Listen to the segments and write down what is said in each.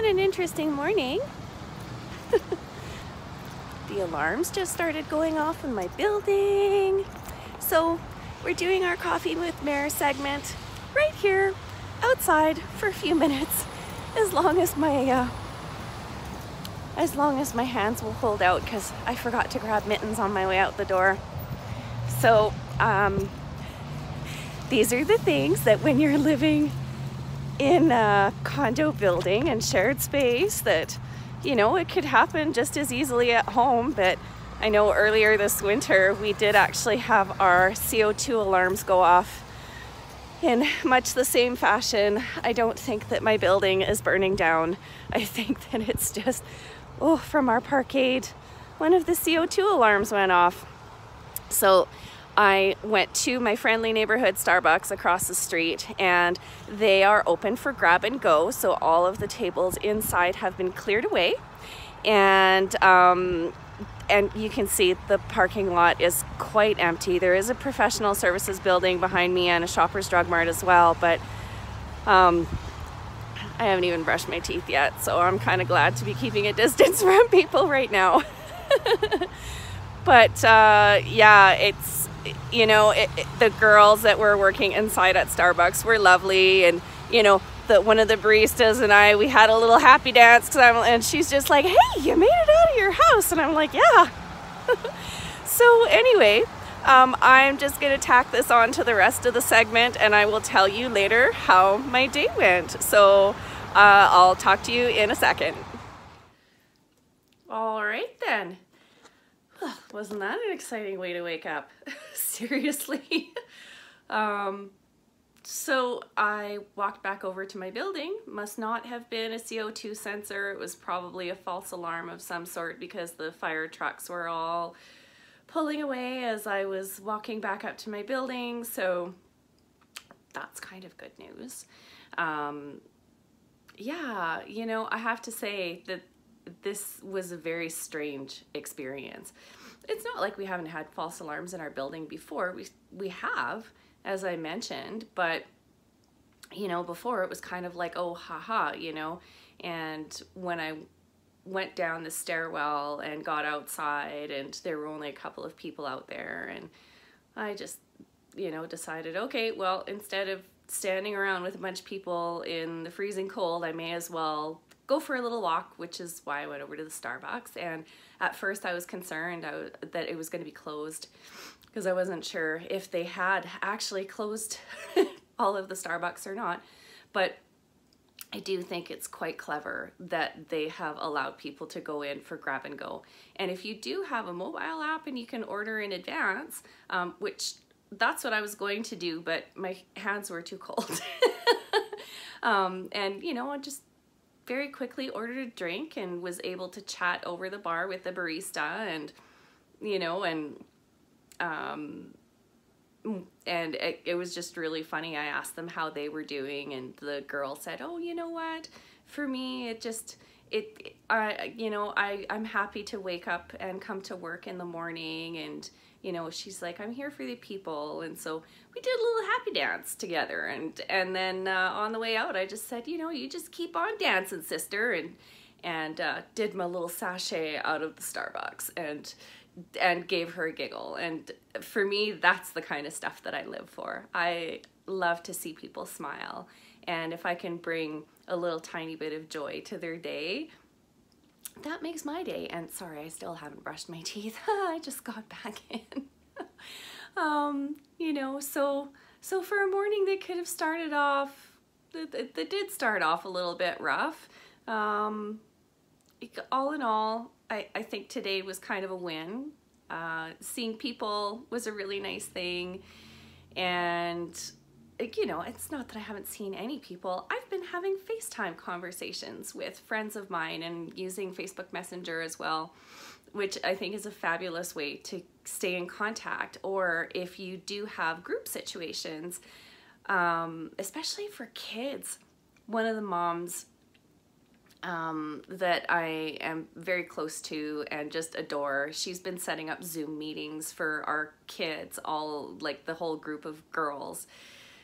having an interesting morning. The alarms just started going off in my building. So we're doing our Coffee with Mare segment right here outside for a few minutes, as long as my hands will hold out, because I forgot to grab mittens on my way out the door. So these are the things that when you're living in a condo building and shared space, that, you know, it could happen just as easily at home. But I know earlier this winter we did actually have our CO2 alarms go off in much the same fashion. I don't think that my building is burning down. I think that it's just, from our parkade, one of the CO2 alarms went off. So I went to my friendly neighborhood Starbucks across the street, and they are open for grab and go. So all of the tables inside have been cleared away, and you can see the parking lot is quite empty. There is a professional services building behind me and a Shoppers Drug Mart as well, but I haven't even brushed my teeth yet, so I'm kind of glad to be keeping a distance from people right now. But yeah, it's, you know, the girls that were working inside at Starbucks were lovely, and you know, one of the baristas and I, we had a little happy dance, and she's just like, "Hey, you made it out of your house," and I'm like, "Yeah." So anyway, I'm just gonna tack this on to the rest of the segment, and I will tell you later how my day went. So I'll talk to you in a second. All right then. Wasn't that an exciting way to wake up? Seriously. So I walked back over to my building. Must not have been a CO2 sensor. It was probably a false alarm of some sort, because the fire trucks were all pulling away as I was walking back up to my building. So that's kind of good news. Yeah, you know, I have to say that this was a very strange experience. It's not like we haven't had false alarms in our building before. We have, as I mentioned, but you know, before it was kind of like, oh, haha, you know. And when I went down the stairwell and got outside, and there were only a couple of people out there, and I just, you know, decided, okay, well, instead of standing around with a bunch of people in the freezing cold, I may as well go for a little walk, which is why I went over to the Starbucks. And at first I was concerned that it was going to be closed, because I wasn't sure if they had actually closed all of the Starbucks or not. But I do think it's quite clever that they have allowed people to go in for grab and go. And if you do have a mobile app and you can order in advance, which that's what I was going to do, but my hands were too cold. And you know, I just very quickly ordered a drink and was able to chat over the bar with the barista, and you know, and it was just really funny. I asked them how they were doing, and the girl said, "Oh, you know what? For me, I'm happy to wake up and come to work in the morning, and you know," she's like, "I'm here for the people." And so we did a little happy dance together, and then on the way out, I just said, "You know, you just keep on dancing, sister," and did my little sachet out of the Starbucks, and gave her a giggle. And for me, that's the kind of stuff that I live for. I love to see people smile, and if I can bring a little tiny bit of joy to their day, that makes my day. And sorry, I still haven't brushed my teeth. I just got back in. You know, so for a morning that could have started off, that did start off a little bit rough. All in all, I think today was kind of a win. Seeing people was a really nice thing. And you know, it's not that I haven't seen any people. I've been having FaceTime conversations with friends of mine and using Facebook Messenger as well, which I think is a fabulous way to stay in contact. Or if you do have group situations, especially for kids. One of the moms that I am very close to and just adore, she's been setting up Zoom meetings for our kids, all like the whole group of girls,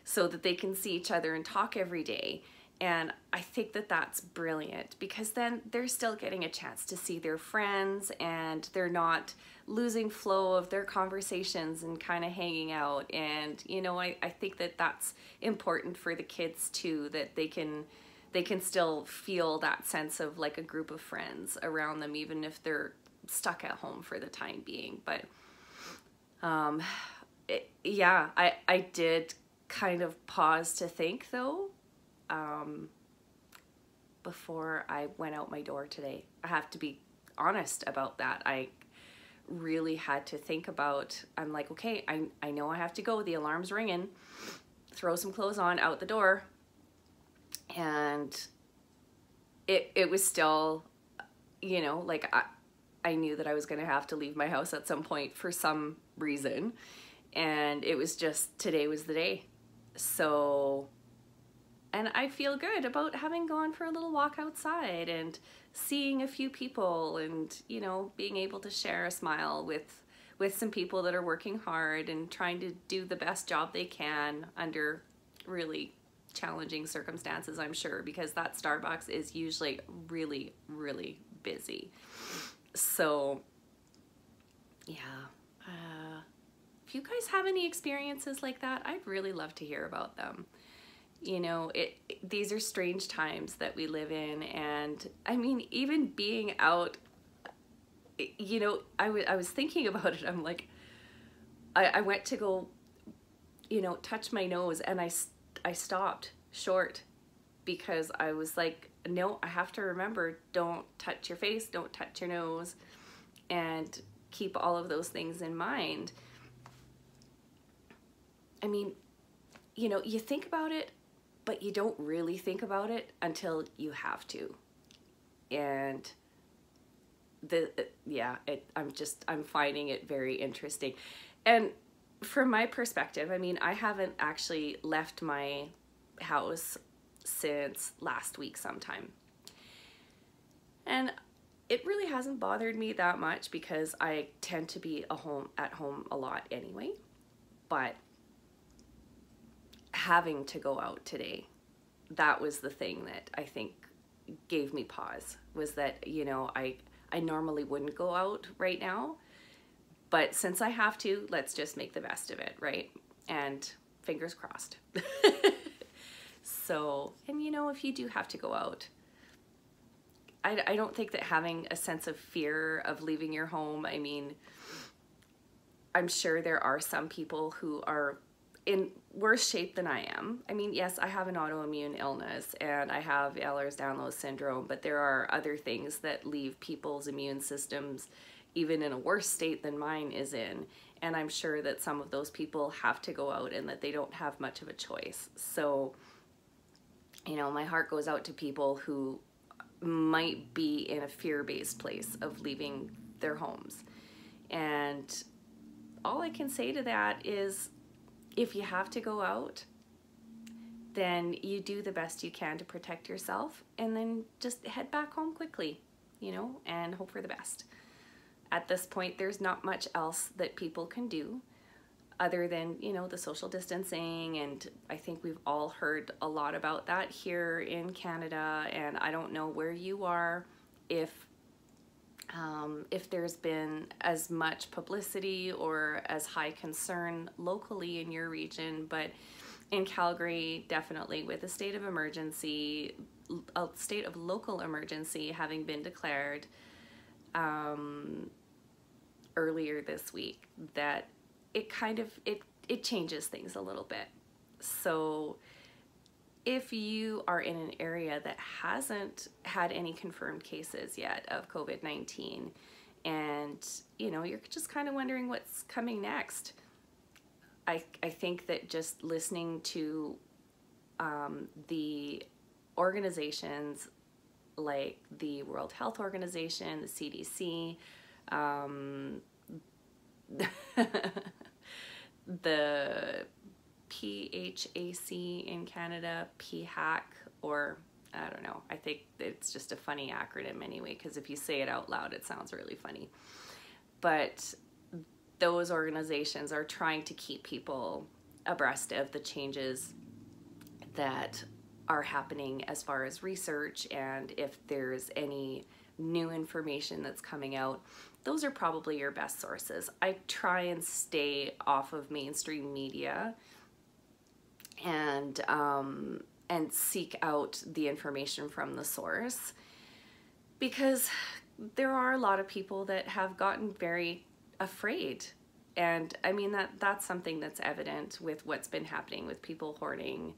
so that they can see each other and talk every day. And I think that that's brilliant, because then they're still getting a chance to see their friends, and they're not losing flow of their conversations and kind of hanging out. And, you know, I think that that's important for the kids too, that they can still feel that sense of like a group of friends around them, even if they're stuck at home for the time being. But yeah, I did kind of pause to think though, before I went out my door today. I have to be honest about that. I really had to think about, I'm like, okay, I know I have to go. The alarm's ringing. Throw some clothes on, out the door. And it was still, you know, like I knew that I was going to have to leave my house at some point for some reason. And it was just, today was the day. So, and I feel good about having gone for a little walk outside and seeing a few people, and, you know, being able to share a smile with some people that are working hard and trying to do the best job they can under really challenging circumstances, I'm sure, because that Starbucks is usually really, really busy. So yeah, if you guys have any experiences like that, I'd really love to hear about them. You know, these are strange times that we live in, and I mean, even being out, you know, I was thinking about it. I'm like, I went to go, you know, touch my nose, and I stopped short, because I was like, no, I have to remember, don't touch your face, don't touch your nose, and keep all of those things in mind. I mean, you know, you think about it, but you don't really think about it until you have to. And I'm finding it very interesting. And from my perspective, I mean, I haven't actually left my house since last week sometime. And it really hasn't bothered me that much, because I tend to be at home a lot anyway. But having to go out today, that was the thing that I think gave me pause, was that, you know, I normally wouldn't go out right now, but since I have to, let's just make the best of it, right? And fingers crossed. So, and you know, if you do have to go out, I don't think that having a sense of fear of leaving your home, I mean, I'm sure there are some people who are in worse shape than I am. I mean, yes, I have an autoimmune illness and I have Ehlers-Danlos syndrome, but there are other things that leave people's immune systems even in a worse state than mine is in. And I'm sure that some of those people have to go out and that they don't have much of a choice. So, you know, my heart goes out to people who might be in a fear-based place of leaving their homes. And all I can say to that is, if you have to go out, then you do the best you can to protect yourself, and then just head back home quickly, you know, and hope for the best. At this point, there's not much else that people can do other than, you know, the social distancing, and I think we've all heard a lot about that here in Canada, and I don't know where you are, if there's been as much publicity or as high concern locally in your region, but in Calgary, definitely with a state of emergency, a state of local emergency having been declared earlier this week, that it kind of, it changes things a little bit. So if you are in an area that hasn't had any confirmed cases yet of COVID-19, and, you know, you're just kind of wondering what's coming next, I think that just listening to the organizations like the World Health Organization, the CDC, the PHAC in Canada, PHAC, or I don't know, I think it's just a funny acronym anyway, because if you say it out loud, it sounds really funny. But those organizations are trying to keep people abreast of the changes that are happening as far as research, and if there's any new information that's coming out, those are probably your best sources. I try and stay off of mainstream media and seek out the information from the source, because there are a lot of people that have gotten very afraid. And I mean, that's something that's evident with what's been happening with people hoarding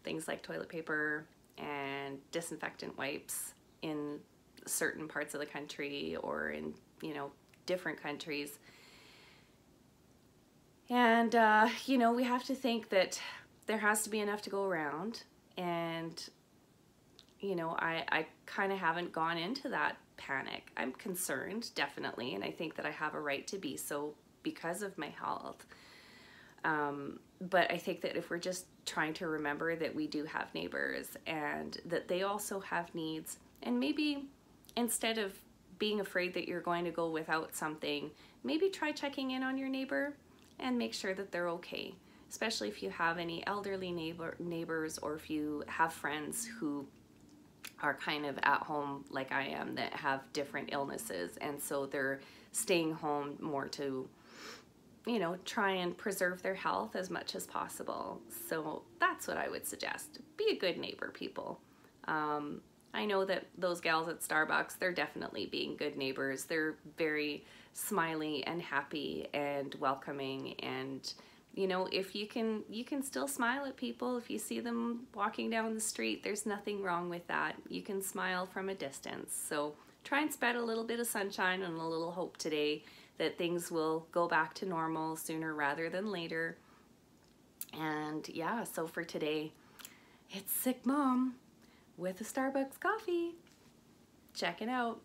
things like toilet paper and disinfectant wipes in certain parts of the country, or in, you know, different countries. And, you know, we have to think that there has to be enough to go around. And, you know, I kind of haven't gone into that panic. I'm concerned, definitely, and I think that I have a right to be so because of my health. But I think that if we're just trying to remember that we do have neighbors and that they also have needs, and maybe instead of being afraid that you're going to go without something, maybe try checking in on your neighbor and make sure that they're okay, especially if you have any elderly neighbors, or if you have friends who are kind of at home like I am, that have different illnesses, and so they're staying home more to, you know, try and preserve their health as much as possible. So that's what I would suggest. Be a good neighbor, people. I know that those gals at Starbucks, they're definitely being good neighbors. They're very smiley and happy and welcoming, and you know, if you can still smile at people. If you see them walking down the street, there's nothing wrong with that. You can smile from a distance. So try and spread a little bit of sunshine and a little hope today that things will go back to normal sooner rather than later. And yeah, so for today, it's Sick Mom with a Starbucks coffee. Check it out.